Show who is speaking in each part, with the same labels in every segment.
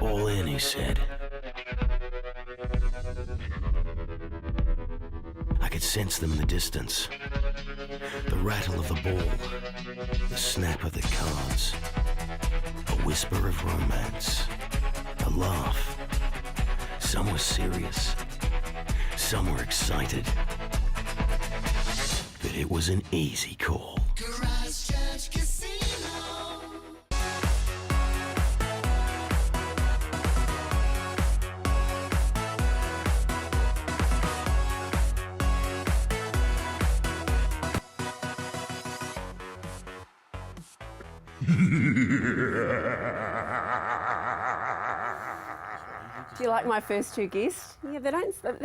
Speaker 1: All in, he said. I could sense them in the distance. The rattle of the ball, the snap of the cards, a whisper of romance, a laugh. Some were serious, some were excited. But it was an easy call.
Speaker 2: Do you like my first two guests? Yeah, they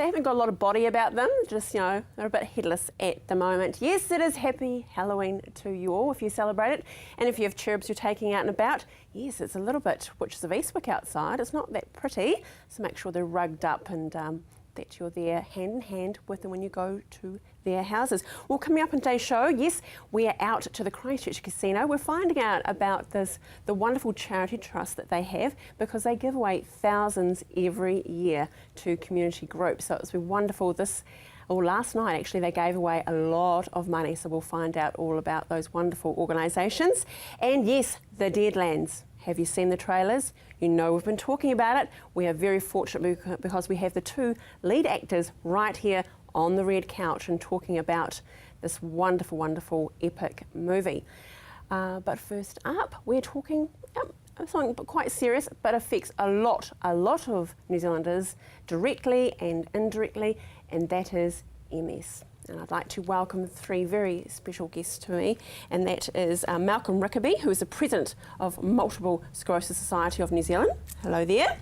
Speaker 2: haven't got a lot of body about them, just, you know, they're a bit headless at the moment. Yes, it is happy Halloween to you all if you celebrate it. And if you have cherubs you're taking out and about, yes, it's a little bit witches of Eastwick outside. It's not that pretty, so make sure they're rugged up and that you're there hand in hand with them when you go to their houses. Well, coming up in today's show, yes, we are out to the Christchurch Casino. We're finding out about the wonderful charity trust that they have, because they give away thousands every year to community groups. So it's been wonderful. Last night actually, they gave away a lot of money, so we'll find out all about those wonderful organisations. And yes, the Deadlands. Have you seen the trailers? You know we've been talking about it. We are very fortunate because we have the two lead actors right here on the red couch and talking about this wonderful, wonderful epic movie. But first up, we're talking something quite serious, but affects a lot of New Zealanders directly and indirectly, and that is MS. And I'd like to welcome three very special guests to me, and that is Malcolm Rickaby, who is the President of Multiple Sclerosis Society of New Zealand. Hello there.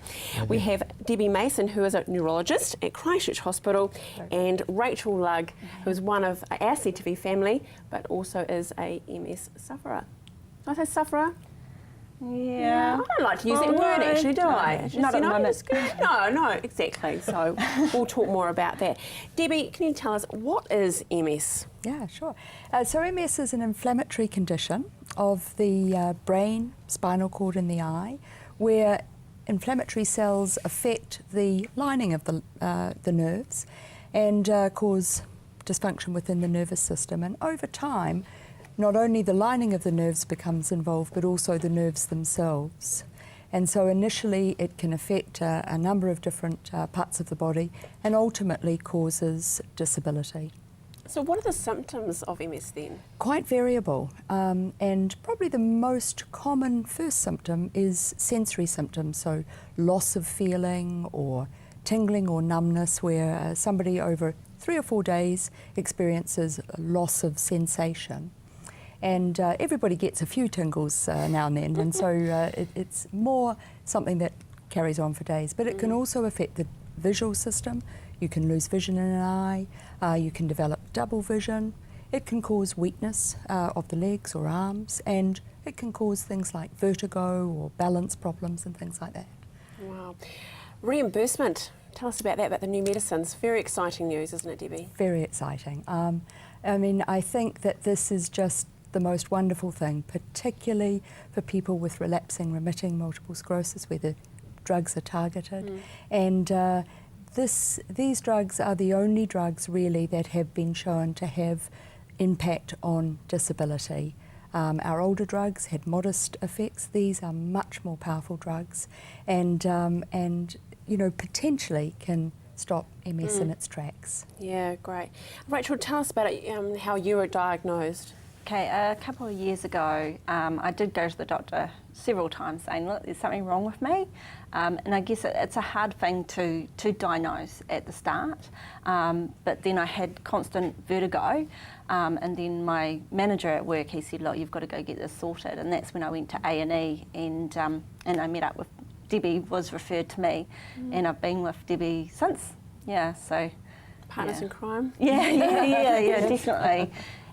Speaker 2: We have Debbie Mason, who is a neurologist at Christchurch Hospital, and Rachel Lugg, who is one of our CTV family, but also is a MS sufferer. Did I say sufferer? Yeah, I don't like to use that word actually, do I?
Speaker 3: Not at the moment.
Speaker 2: No, exactly. So we'll talk more about that. Debbie, can you tell us what is MS?
Speaker 3: Yeah, sure. So MS is an inflammatory condition of the brain, spinal cord and the eye, where inflammatory cells affect the lining of the nerves and cause dysfunction within the nervous system. And over time, not only the lining of the nerves becomes involved, but also the nerves themselves. And so initially it can affect a number of different parts of the body and ultimately causes disability.
Speaker 2: So what are the symptoms of MS then?
Speaker 3: Quite variable, and probably the most common first symptom is sensory symptoms, so loss of feeling or tingling or numbness, where somebody over 3 or 4 days experiences a loss of sensation. And everybody gets a few tingles now and then, and so it's more something that carries on for days. But it can also affect the visual system. You can lose vision in an eye, you can develop double vision, it can cause weakness of the legs or arms, and it can cause things like vertigo or balance problems and things like that.
Speaker 2: Wow. Reimbursement. Tell us about that, about the new medicines. Very exciting news, isn't it, Debbie?
Speaker 3: Very exciting. I mean, I think that this is just the most wonderful thing, particularly for people with relapsing, remitting multiple sclerosis, where the drugs are targeted. And these drugs are the only drugs really that have been shown to have impact on disability. Our older drugs had modest effects. These are much more powerful drugs, and you know, potentially can stop MS in its tracks.
Speaker 2: Yeah, great. Rachel, tell us about it, how you were diagnosed.
Speaker 4: Okay, a couple of years ago, I did go to the doctor several times saying, look, there's something wrong with me. And I guess it's a hard thing to diagnose at the start. But then I had constant vertigo. And then my manager at work, he said, look, you've got to go get this sorted. And that's when I went to A&E and I met up with Debbie, was referred to me. And I've been with Debbie since. Yeah, so.
Speaker 2: Partners in crime?
Speaker 4: Yeah, definitely.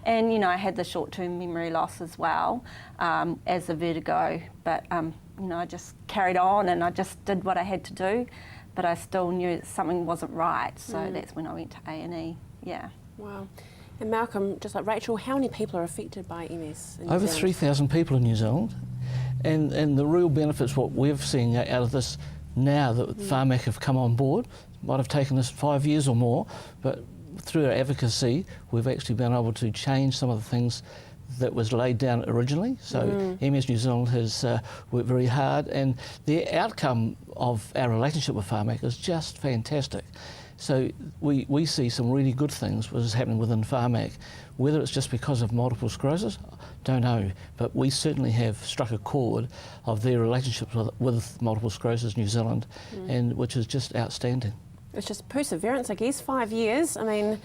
Speaker 4: And, you know, I had the short-term memory loss as well as the vertigo, but, you know, I just carried on and I just did what I had to do, but I still knew something wasn't right, so that's when I went to A&E, yeah.
Speaker 2: Wow. And Malcolm, just like Rachel, how many people are affected by MS in New
Speaker 5: Over
Speaker 2: Zealand?
Speaker 5: 3,000 people in New Zealand, And the real benefits, what we've seen out of this now that Pharmac have come on board, might have taken us 5 years or more, but through our advocacy, we've actually been able to change some of the things that was laid down originally. So MS New Zealand has worked very hard, and the outcome of our relationship with Pharmac is just fantastic. So we see some really good things which is happening within Pharmac. Whether it's just because of multiple sclerosis, don't know, but we certainly have struck a chord of their relationship with Multiple Sclerosis New Zealand, and which is just outstanding.
Speaker 2: It's just perseverance, I guess, 5 years. I mean,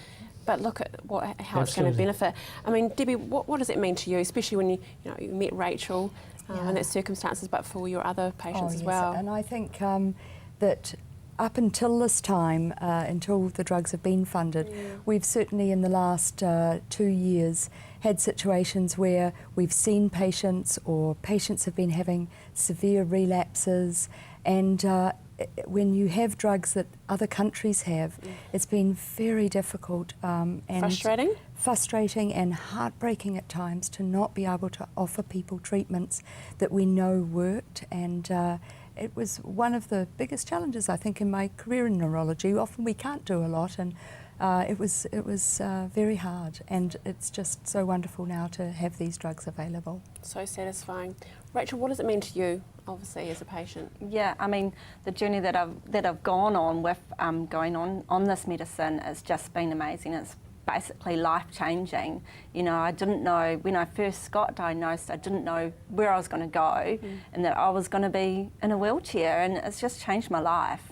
Speaker 2: but look at how it's going to benefit. I mean, Debbie, what does it mean to you, especially when you met Rachel in that circumstances, but for your other patients as well?
Speaker 3: And I think that up until this time, until the drugs have been funded, we've certainly in the last 2 years had situations where we've seen patients, or patients have been having severe relapses, and when you have drugs that other countries have, it's been very difficult and frustrating and heartbreaking at times to not be able to offer people treatments that we know worked. And it was one of the biggest challenges, I think, in my career in neurology. Often we can't do a lot, and it was very hard, and it's just so wonderful now to have these drugs available.
Speaker 2: So satisfying. Rachel, what does it mean to you, obviously, as a patient?
Speaker 4: Yeah, I mean, the journey that I've gone on with going on this medicine has just been amazing. It's basically life-changing. You know, I didn't know, when I first got diagnosed, I didn't know where I was going to go and that I was going to be in a wheelchair, and it's just changed my life.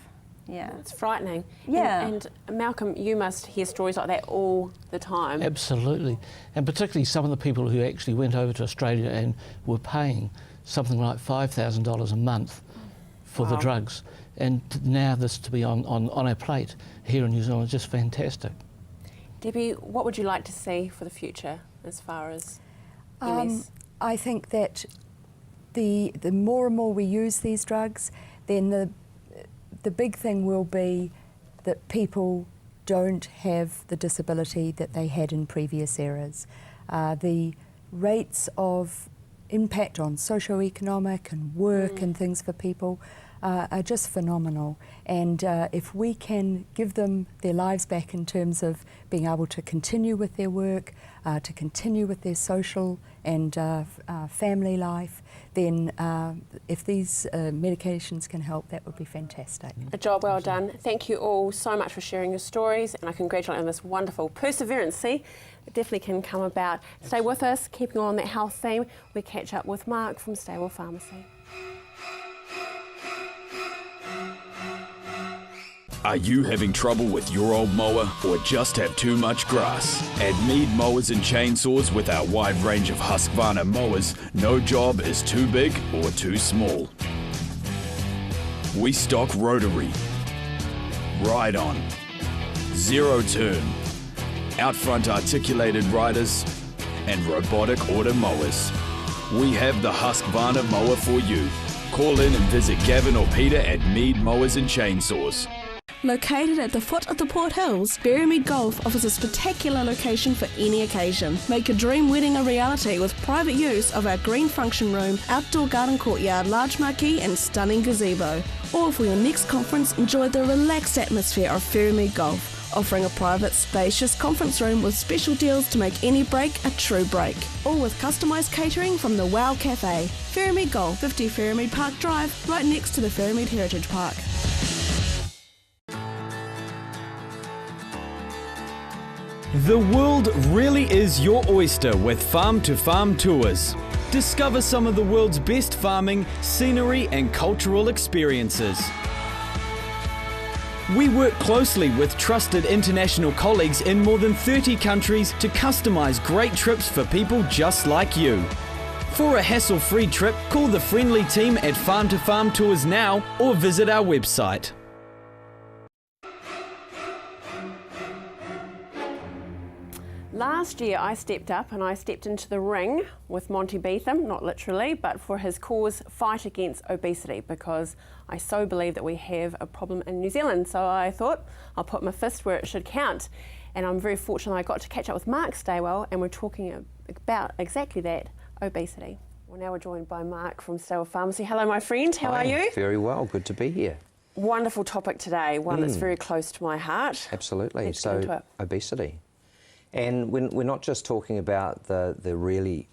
Speaker 4: Yeah.
Speaker 2: It's frightening.
Speaker 4: Yeah.
Speaker 2: And Malcolm, you must hear stories like that all the time.
Speaker 5: Absolutely. And particularly some of the people who actually went over to Australia and were paying something like $5,000 a month for the drugs. And now this to be on our plate here in New Zealand is just fantastic.
Speaker 2: Debbie, what would you like to see for the future as far as MS?
Speaker 3: I think that the more and more we use these drugs, then the big thing will be that people don't have the disability that they had in previous eras. The rates of impact on socio-economic and work and things for people are just phenomenal. And if we can give them their lives back in terms of being able to continue with their work, to continue with their social and family life, then if these medications can help, that would be fantastic.
Speaker 2: A job well done. Thank you all so much for sharing your stories, and I congratulate you on this wonderful perseverance. See, it definitely can come about. Stay with us, keeping on that health theme. We catch up with Mark from Stable Pharmacy.
Speaker 6: Are you having trouble with your old mower or just have too much grass? At Mead Mowers and Chainsaws, with our wide range of Husqvarna mowers, no job is too big or too small. We stock rotary, ride-on, zero turn, out front articulated riders, and robotic auto mowers. We have the Husqvarna mower for you. Call in and visit Gavin or Peter at Mead Mowers and Chainsaws.
Speaker 7: Located at the foot of the Port Hills, Berrymead Golf offers a spectacular location for any occasion. Make a dream wedding a reality with private use of our green function room, outdoor garden courtyard, large marquee and stunning gazebo. Or for your next conference, enjoy the relaxed atmosphere of Berrymead Golf, offering a private, spacious conference room with special deals to make any break a true break. All with customised catering from the Wow Cafe. Berrymead Golf, 50 Berrymead Park Drive, right next to the Berrymead Heritage Park.
Speaker 8: The world really is your oyster with Farm to Farm tours. Discover some of the world's best farming, scenery and cultural experiences. We work closely with trusted international colleagues in more than 30 countries to customise great trips for people just like you. For a hassle-free trip, call the friendly team at Farm to Farm Tours now or visit our website.
Speaker 2: Last year I stepped up and I stepped into the ring with Monty Beetham, not literally, but for his cause fight against obesity, because I so believe that we have a problem in New Zealand. So I thought I'll put my fist where it should count. And I'm very fortunate I got to catch up with Mark Staywell, and we're talking about exactly that, obesity. Well, now we're joined by Mark from Stale Pharmacy. Hello, my friend. How are you?
Speaker 9: Very well. Good to be here.
Speaker 2: Wonderful topic today, one that's very close to my heart.
Speaker 9: Absolutely.
Speaker 2: Let's get into
Speaker 9: So,
Speaker 2: it.
Speaker 9: obesity. And we're not just talking about the really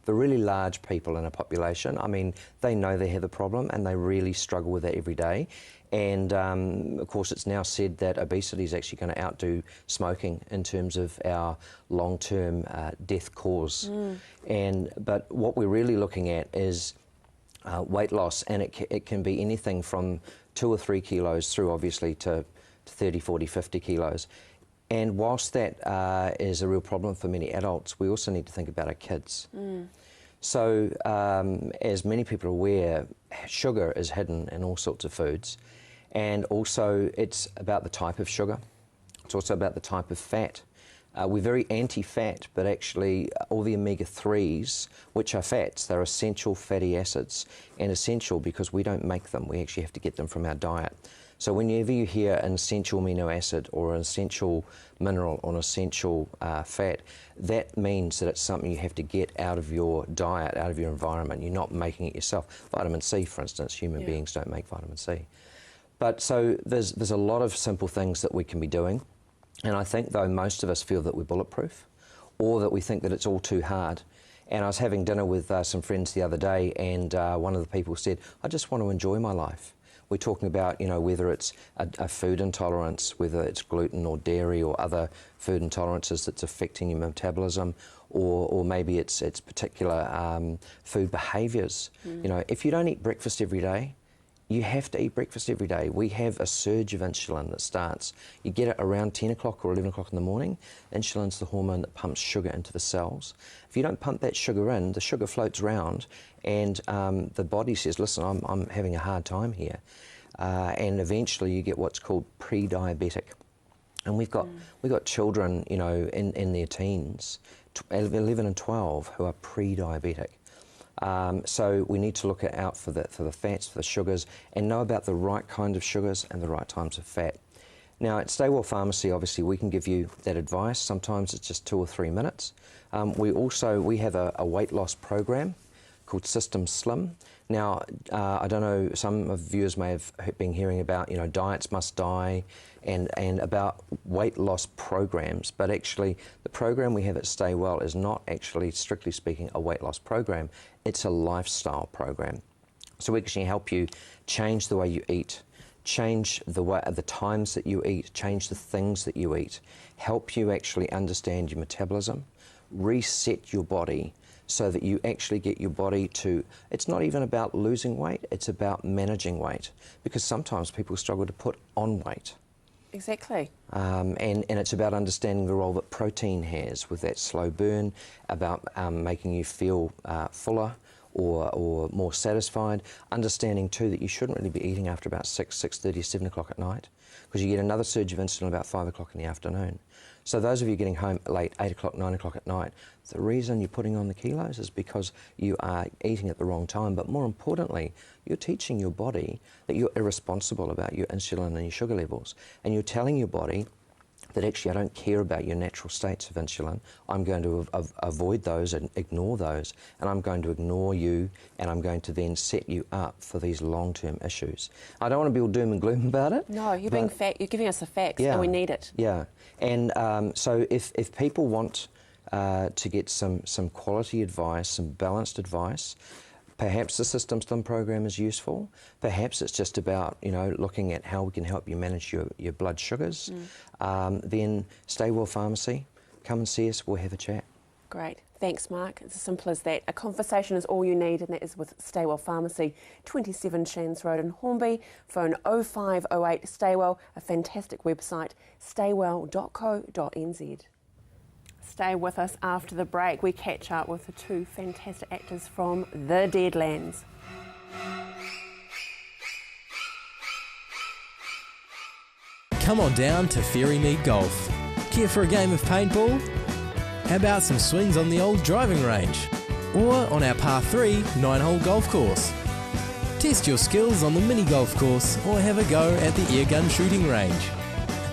Speaker 9: large people in a population. I mean, they know they have a problem and they really struggle with it every day. And of course, it's now said that obesity is actually going to outdo smoking in terms of our long-term death cause. But what we're really looking at is weight loss, and it can be anything from 2 or 3 kilos through obviously to 30, 40, 50 kilos. And whilst that is a real problem for many adults, we also need to think about our kids. So as many people are aware, sugar is hidden in all sorts of foods, and also it's about the type of sugar. It's also about the type of fat. We're very anti-fat, but actually all the omega-3s, which are fats, they're essential fatty acids, and essential because we don't make them. We actually have to get them from our diet. So whenever you hear an essential amino acid or an essential mineral or an essential fat, that means that it's something you have to get out of your diet, out of your environment. You're not making it yourself. Vitamin C, for instance, human beings don't make vitamin C. But so there's a lot of simple things that we can be doing. And I think, though, most of us feel that we're bulletproof, or that we think that it's all too hard. And I was having dinner with some friends the other day, and one of the people said, I just want to enjoy my life. We're talking about, you know, whether it's a food intolerance, whether it's gluten or dairy or other food intolerances that's affecting your metabolism, or maybe it's particular food behaviours. You know, if you don't eat breakfast every day, you have to eat breakfast every day. We have a surge of insulin that starts. You get it around 10 o'clock or 11 o'clock in the morning. Insulin's the hormone that pumps sugar into the cells. If you don't pump that sugar in, the sugar floats around, and the body says, listen, I'm having a hard time here. And eventually you get what's called pre-diabetic. And we've got children, you know, in their teens, 11 and 12, who are pre-diabetic. So we need to look out for the fats, for the sugars, and know about the right kind of sugars and the right types of fat. Now at Stay Well Pharmacy, obviously we can give you that advice. Sometimes it's just 2 or 3 minutes. We have a weight loss program called System Slim. Now, I don't know, some of the viewers may have been hearing about, you know, diets must die and about weight loss programs, but actually the program we have at Stay Well is not actually, strictly speaking, a weight loss program. It's a lifestyle program. So we can help you change the way you eat, change the times that you eat, change the things that you eat, help you actually understand your metabolism, reset your body, so that you actually get your body to, it's not even about losing weight, it's about managing weight, because sometimes people struggle to put on weight.
Speaker 2: Exactly.
Speaker 9: And it's about understanding the role that protein has with that slow burn, about making you feel fuller or more satisfied, understanding too that you shouldn't really be eating after about 6:30, 7 o'clock at night, because you get another surge of insulin about 5 o'clock in the afternoon. So those of you getting home late, 8 o'clock, 9 o'clock at night, the reason you're putting on the kilos is because you are eating at the wrong time, but more importantly, you're teaching your body that you're irresponsible about your insulin and your sugar levels, and you're telling your body that actually I don't care about your natural states of insulin. I'm going to avoid those and ignore those, and I'm going to ignore you, and I'm going to then set you up for these long-term issues. I don't want to be all doom and gloom about it.
Speaker 2: No, you're being you're giving us the facts, and we need it.
Speaker 9: Yeah, and so if people want to get some quality advice, some balanced advice, perhaps the System Slim program is useful. Perhaps it's just about, you know, looking at how we can help you manage your blood sugars. Then Stay Well Pharmacy, come and see us, we'll have a chat.
Speaker 2: Great. Thanks, Mark. It's as simple as that. A conversation is all you need, and that is with Stay Well Pharmacy, 27 Shands Road in Hornby. Phone 0508 Stay Well, a fantastic website, staywell.co.nz. Stay with us after the break. We catch up with the 2 fantastic actors from The Deadlands.
Speaker 10: Come on down to Ferrymead Golf. Care for a game of paintball? How about some swings on the old driving range? Or on our par 3 9-hole golf course? Test your skills on the mini golf course or have a go at the air gun shooting range.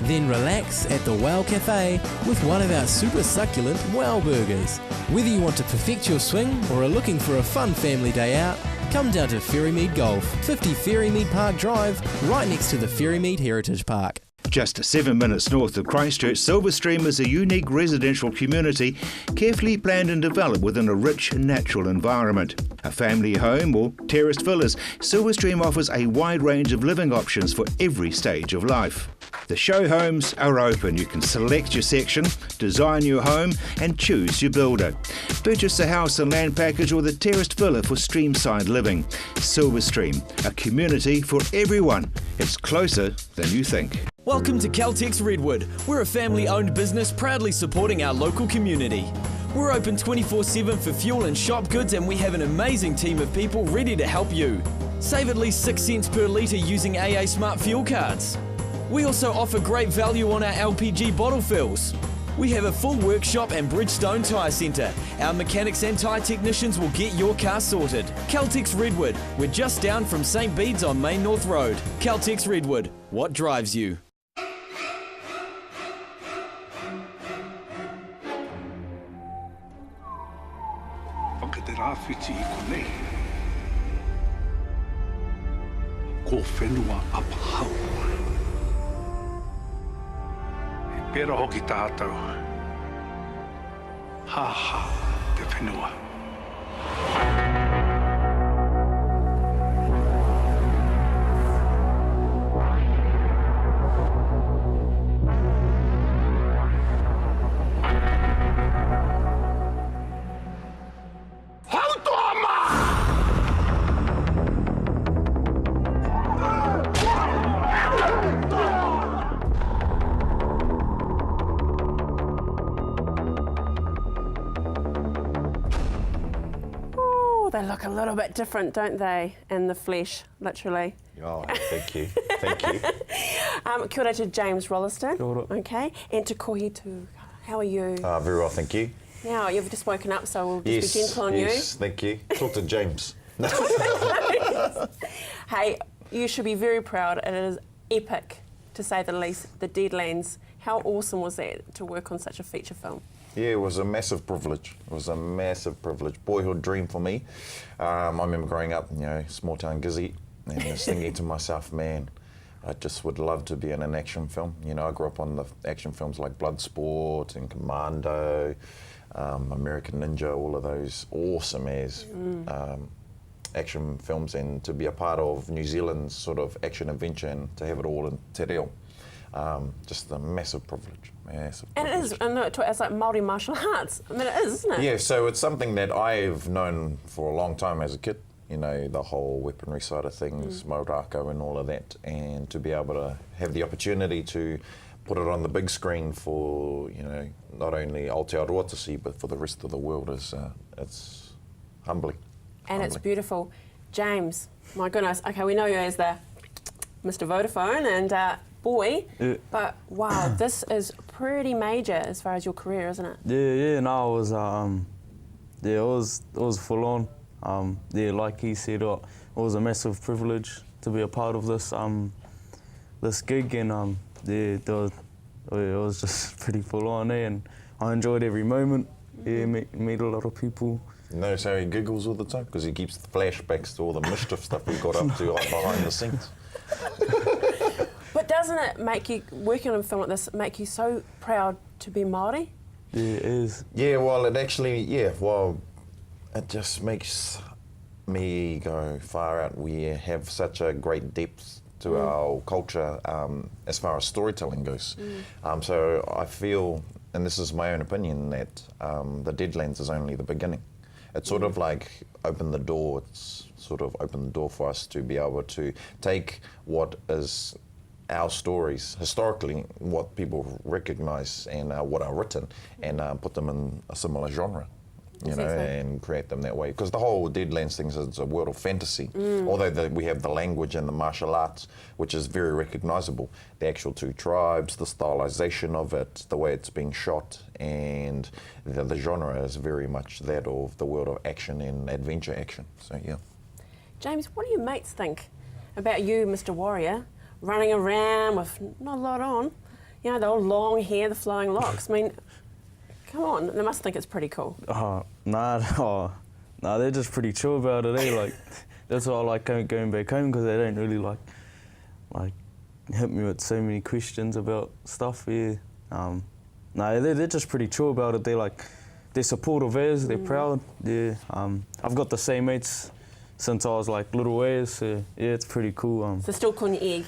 Speaker 10: Then relax at the Wow Cafe with one of our super succulent Wow Burgers. Whether you want to perfect your swing or are looking for a fun family day out, come down to Ferrymead Golf, 50 Ferrymead Park Drive, right next to the Ferrymead Heritage Park.
Speaker 11: Just 7 minutes north of Christchurch, Silverstream is a unique residential community carefully planned and developed within a rich natural environment. A family home or terraced villas, Silverstream offers a wide range of living options for every stage of life. The show homes are open. You can select your section, design your home and choose your builder. Purchase the house and land package or the terraced villa for streamside living. Silverstream, a community for everyone. It's closer than you think.
Speaker 8: Welcome to Caltex Redwood. We're a family-owned business proudly supporting our local community. We're open 24/7 for fuel and shop goods, and we have an amazing team of people ready to help you. Save at least 6 cents per litre using AA Smart fuel cards. We also offer great value on our LPG bottle fills. We have a full workshop and Bridgestone Tyre Centre. Our mechanics and tyre technicians will get your car sorted. Caltex Redwood. We're just down from St Bede's on Main North Road. Caltex Redwood. What drives you?
Speaker 12: Whiti I konei. Ko whenua apahau. E pera hoki tātou. Ha ha te whenua.
Speaker 2: They look a little bit different, don't they, in the flesh, literally.
Speaker 13: Oh, thank you. Thank you.
Speaker 2: Kia ora to James Rolliston.
Speaker 13: Kia ora.
Speaker 2: Okay, and to Kohi too. How are you?
Speaker 13: Very well, thank you.
Speaker 2: Now, you've just woken up, so we'll just be gentle on you.
Speaker 13: Yes, thank you. Talk to James.
Speaker 2: Hey, you should be very proud. It is epic, to say the least, the Deadlands. How awesome was that to work on such a feature film?
Speaker 13: Yeah, it was a massive privilege. It was a massive privilege. Boyhood dream for me. I remember growing up, small town Gizzy, and just thinking to myself, man, I just would love to be in an action film. I grew up on the action films like Bloodsport and Commando, American Ninja, all of those awesome action films, and to be a part of New Zealand's sort of action adventure and to have it all in te reo. Just a massive privilege.
Speaker 2: And it is, and it's like Māori martial arts. I mean, it is, isn't it?
Speaker 13: Yeah, so it's something that I've known for a long time as a kid, the whole weaponry side of things, Maurako and all of that, and to be able to have the opportunity to put it on the big screen for, not only Aotearoa to see, but for the rest of the world is, it's humbling.
Speaker 2: And it's beautiful. James, my goodness, okay, we know you as the Mr. Vodafone and boy, but wow, this is pretty major as far as your career, isn't it?
Speaker 14: Yeah, no, it was, it was full on. Like he said, it was a massive privilege to be a part of this this gig, and it was just pretty full on, and I enjoyed every moment. Yeah, meet a lot of people.
Speaker 13: Notice how he giggles all the time because he keeps the flashbacks to all the mischief stuff we got up to behind the scenes.
Speaker 2: But doesn't it make you, working on a film like this, make you so proud to be Māori?
Speaker 14: Yeah, it is.
Speaker 13: Yeah, well, it actually, it just makes me go far out. We have such a great depth to our culture as far as storytelling goes. So I feel, and this is my own opinion, that the Deadlands is only the beginning. It's sort of like opened the door. It's sort of opened the door for us to be able to take what is our stories, historically, what people recognise and what are written, and put them in a similar genre, and create them that way. Because the whole Deadlands thing is a world of fantasy, although we have the language and the martial arts, which is very recognisable. The actual two tribes, the stylisation of it, the way it's being shot, and the genre is very much that of the world of action and adventure action. So, yeah.
Speaker 2: James, what do your mates think about you, Mr. Warrior, running around with not a lot on, You know, the old long hair, the flowing locks. I mean, come on, they must think it's pretty cool.
Speaker 14: Nah, they're just pretty chill about it, eh? Like, that's why I like going back home, because they don't really like hit me with so many questions about stuff, yeah. No, they're just pretty chill about it. They're supportive as, they're proud, yeah. I've got the same mates since I was like little as, so yeah, it's pretty cool.
Speaker 2: So still calling you Egg?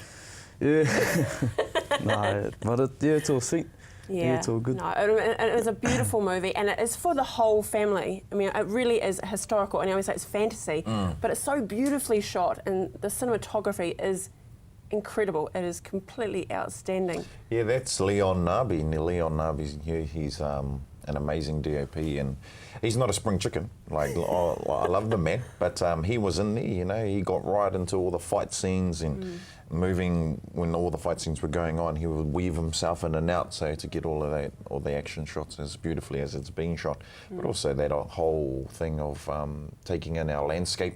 Speaker 14: Yeah. But it's all sweet. Yeah, it's all good.
Speaker 2: No, it is a beautiful movie, and it is for the whole family. I mean, it really is historical, and I always say it's fantasy, but it's so beautifully shot, and the cinematography is incredible. It is completely outstanding.
Speaker 13: Yeah, that's Leon Nabi. Leon Nabi's here. He's an amazing DOP, and he's not a spring chicken. Like, I love the man, but he was in there, you know, he got right into all the fight scenes and moving when all the fight scenes were going on. He would weave himself in and out, so to get all of that, all the action shots as beautifully as it's being shot, but also that whole thing of taking in our landscape.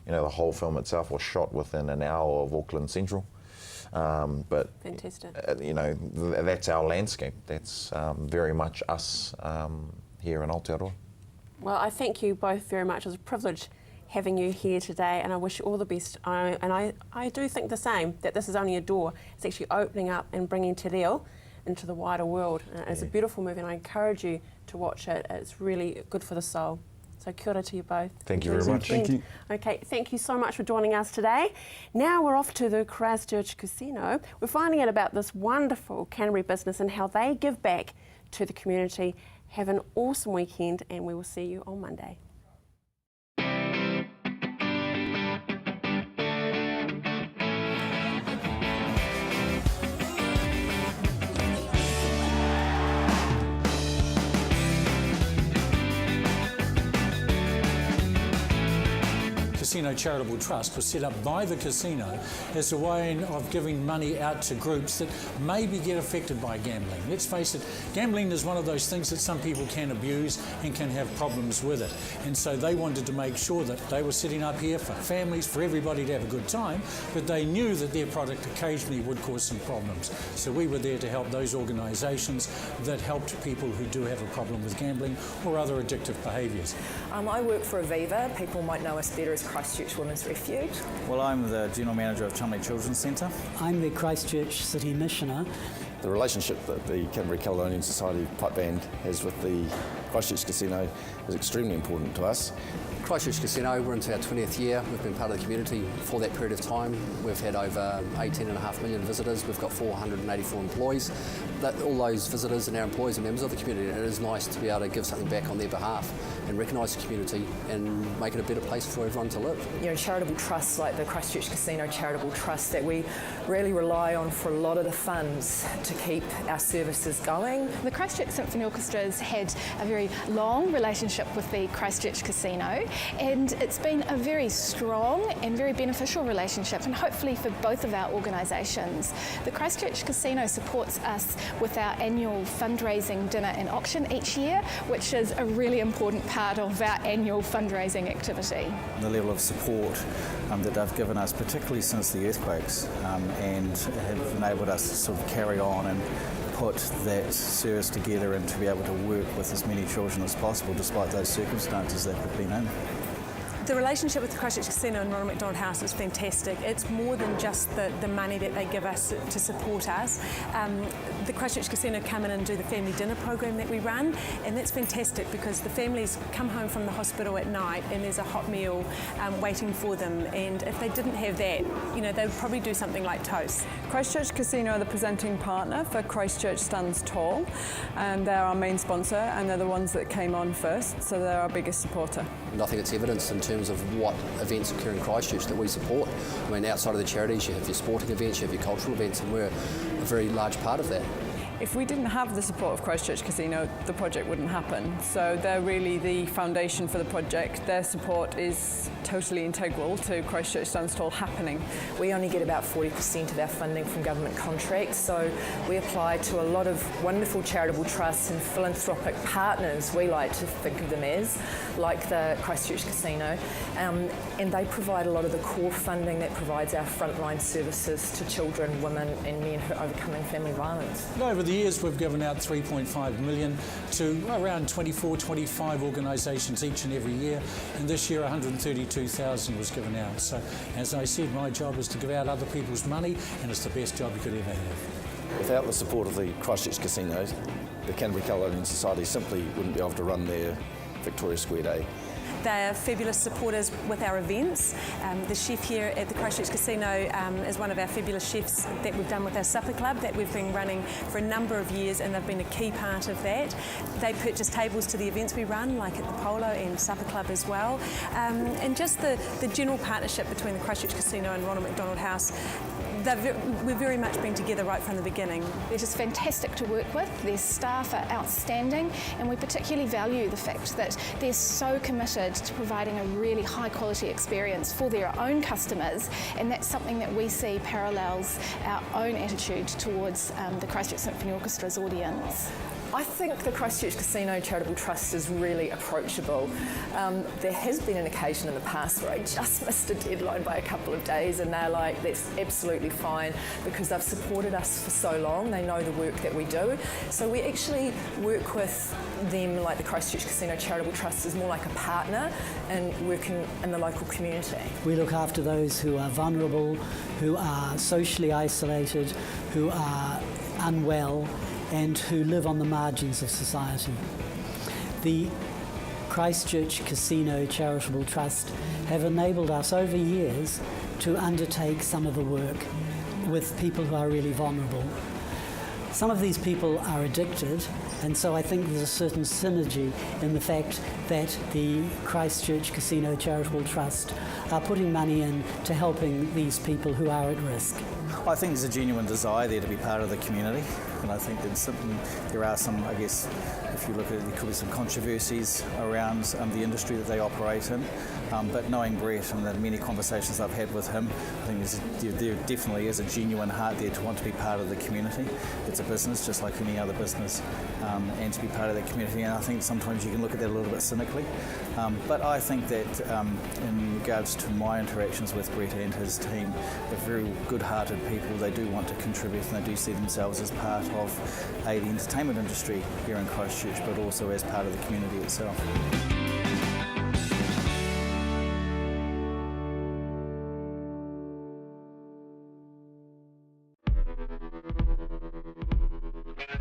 Speaker 13: You know, the whole film itself was shot within an hour of Auckland Central. But
Speaker 2: fantastic.
Speaker 13: You know, that's our landscape. That's very much us here in Aotearoa.
Speaker 2: Well, I thank you both very much. It was a privilege having you here today, and I wish you all the best. I do think the same, that this is only a door. It's actually opening up and bringing Te Reo into the wider world. It's a beautiful movie, and I encourage you to watch it. It's really good for the soul. So kia ora to you both.
Speaker 13: Thank you very much.
Speaker 14: Thank you.
Speaker 2: Okay, thank you so much for joining us today. Now we're off to the Christchurch Casino. We're finding out about this wonderful Canterbury business and how they give back to the community. Have an awesome weekend, and we will see you on Monday.
Speaker 15: Casino Charitable Trust was set up by the casino as a way of giving money out to groups that maybe get affected by gambling. Let's face it, gambling is one of those things that some people can abuse and can have problems with it. And so they wanted to make sure that they were setting up here for families, for everybody to have a good time, but they knew that their product occasionally would cause some problems. So we were there to help those organisations that helped people who do have a problem with gambling or other addictive behaviours.
Speaker 16: I work for Aviva. People might know us better as Christchurch Women's Refuge.
Speaker 17: Well, I'm the General Manager of Chumley Children's Centre.
Speaker 18: I'm the Christchurch City Missioner.
Speaker 19: The relationship that the Canterbury Caledonian Society Pipe Band has with the Christchurch Casino is extremely important to us.
Speaker 20: Christchurch Casino, we're into our 20th year. We've been part of the community for that period of time. We've had over 18.5 million visitors. We've got 484 employees. All those visitors and our employees are members of the community. It is nice to be able to give something back on their behalf and recognise the community and make it a better place for everyone to live.
Speaker 16: You know, charitable trusts like the Christchurch Casino Charitable Trust that we really rely on for a lot of the funds to keep our services going.
Speaker 21: The Christchurch Symphony Orchestra has had a very long relationship with the Christchurch Casino, and it's been a very strong and very beneficial relationship, and hopefully for both of our organisations. The Christchurch Casino supports us with our annual fundraising dinner and auction each year, which is a really important part of our annual fundraising activity.
Speaker 17: The level of support that they've given us, particularly since the earthquakes, and have enabled us to sort of carry on and put that service together and to be able to work with as many children as possible despite those circumstances that we've been in.
Speaker 22: The relationship with the Christchurch Casino and Ronald McDonald House is fantastic. It's more than just the money that they give us to support us. The Christchurch Casino come in and do the family dinner program that we run, and that's fantastic because the families come home from the hospital at night and there's a hot meal waiting for them, and if they didn't have that, you know, they would probably do something like toast.
Speaker 23: Christchurch Casino are the presenting partner for Christchurch Stands Tall, and they're our main sponsor, and they're the ones that came on first, so they're our biggest supporter.
Speaker 20: And I think it's evidence in terms of what events occur in Christchurch that we support. I mean, outside of the charities, you have your sporting events, you have your cultural events, and we're a very large part of that.
Speaker 23: If we didn't have the support of Christchurch Casino, the project wouldn't happen. So they're really the foundation for the project. Their support is totally integral to Christchurch Stands Tall happening.
Speaker 16: We only get about 40% of our funding from government contracts, so we apply to a lot of wonderful charitable trusts and philanthropic partners, we like to think of them as, like the Christchurch Casino, and they provide a lot of the core funding that provides our frontline services to children, women and men who are overcoming family violence.
Speaker 15: Over the years we've given out $3.5 million to around 24, 25 organisations each and every year, and this year 132,000 was given out. So as I said, my job is to give out other people's money, and it's the best job you could ever have.
Speaker 19: Without the support of the Christchurch Casino, the Canterbury Caledonian Society simply wouldn't be able to run their Victoria Square Day.
Speaker 22: They're fabulous supporters with our events. The chef here at the Christchurch Casino is one of our fabulous chefs that we've done with our supper club that we've been running for a number of years, and they've been a key part of that. They purchase tables to the events we run, like at the Polo and Supper Club as well. And just the general partnership between the Christchurch Casino and Ronald McDonald House, we've very much been together right from the beginning.
Speaker 21: They're just fantastic to work with, their staff are outstanding, and we particularly value the fact that they're so committed to providing a really high quality experience for their own customers, and that's something that we see parallels our own attitude towards the Christchurch Symphony Orchestra's audience.
Speaker 16: I think the Christchurch Casino Charitable Trust is really approachable. There has been an occasion in the past where I just missed a deadline by a couple of days, and they're like, that's absolutely fine, because they've supported us for so long. They know the work that we do. So we actually work with them, like the Christchurch Casino Charitable Trust is more like a partner and working in the local community.
Speaker 18: We look after those who are vulnerable, who are socially isolated, who are unwell, and who live on the margins of society. The Christchurch Casino Charitable Trust have enabled us over years to undertake some of the work with people who are really vulnerable. Some of these people are addicted, and so I think there's a certain synergy in the fact that the Christchurch Casino Charitable Trust are putting money in to helping these people who are at risk.
Speaker 17: I think there's a genuine desire there to be part of the community, and I think there are some, I guess, if you look at it, there could be some controversies around the industry that they operate in. But knowing Brett and the many conversations I've had with him, I think there definitely is a genuine heart there to want to be part of the community. It's a business just like any other business, and to be part of that community. And I think sometimes you can look at that a little bit cynically. But I think that in regards to my interactions with Brett and his team, they're very good-hearted people. They do want to contribute, and they do see themselves as part of the entertainment industry here in Christchurch, but also as part of the community itself.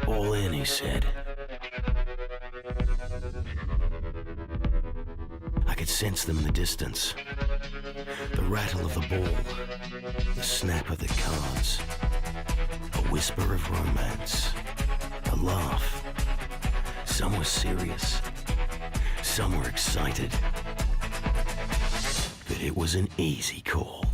Speaker 1: All in, he said. I could sense them in the distance. The rattle of the ball, the snap of the cards, a whisper of romance, a laugh. Some were serious, some were excited. But it was an easy call.